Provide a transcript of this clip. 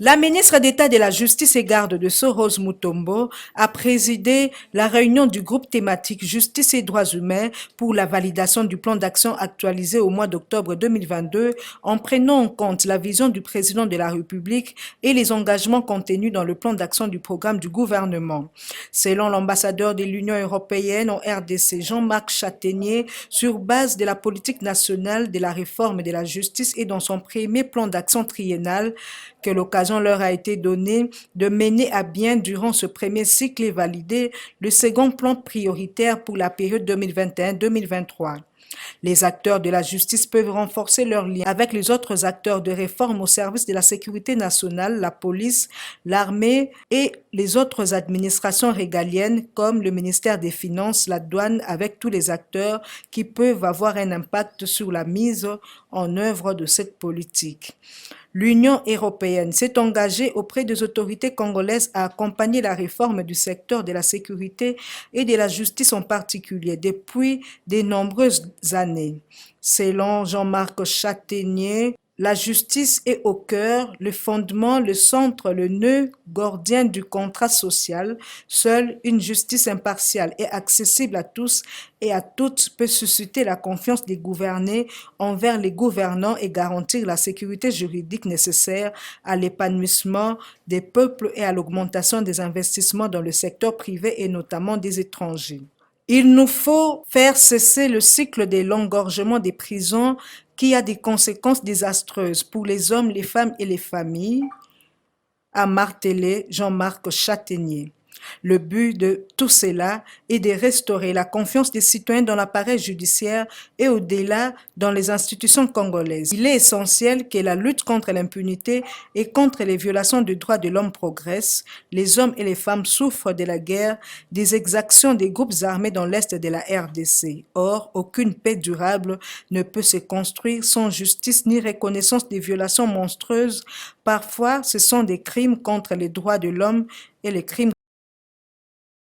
La ministre d'État de la Justice et garde de Sceaux, Rose Mutombo, a présidé la réunion du groupe thématique Justice et droits humains pour la validation du plan d'action actualisé au mois d'octobre 2022 en prenant en compte la vision du président de la République et les engagements contenus dans le plan d'action du programme du gouvernement. Selon l'ambassadeur de l'Union européenne en RDC, Jean-Marc Chataignier, sur base de la politique nationale de la réforme de la justice et dans son premier plan d'action triennal, que l'occasion leur a été donnée de mener à bien durant ce premier cycle et valider le second plan prioritaire pour la période 2021-2023. Les acteurs de la justice peuvent renforcer leurs liens avec les autres acteurs de réforme au service de la sécurité nationale, la police, l'armée et les autres administrations régaliennes comme le ministère des Finances, la douane, avec tous les acteurs qui peuvent avoir un impact sur la mise en œuvre de cette politique. L'Union européenne s'est engagée auprès des autorités congolaises à accompagner la réforme du secteur de la sécurité et de la justice en particulier depuis de nombreuses années. Selon Jean-Marc Chataignier, la justice est au cœur, le fondement, le centre, le nœud gordien du contrat social. Seule une justice impartiale et accessible à tous et à toutes peut susciter la confiance des gouvernés envers les gouvernants et garantir la sécurité juridique nécessaire à l'épanouissement des peuples et à l'augmentation des investissements dans le secteur privé et notamment des étrangers. Il nous faut faire cesser le cycle de l'engorgement des prisons qui a des conséquences désastreuses pour les hommes, les femmes et les familles, a martelé Jean-Marc Chataignier. Le but de tout cela est de restaurer la confiance des citoyens dans l'appareil judiciaire et au-delà dans les institutions congolaises. Il est essentiel que la lutte contre l'impunité et contre les violations des droits de l'homme progresse. Les hommes et les femmes souffrent de la guerre, des exactions des groupes armés dans l'est de la RDC. Or, aucune paix durable ne peut se construire sans justice ni reconnaissance des violations monstrueuses. Parfois, ce sont des crimes contre les droits de l'homme et les crimes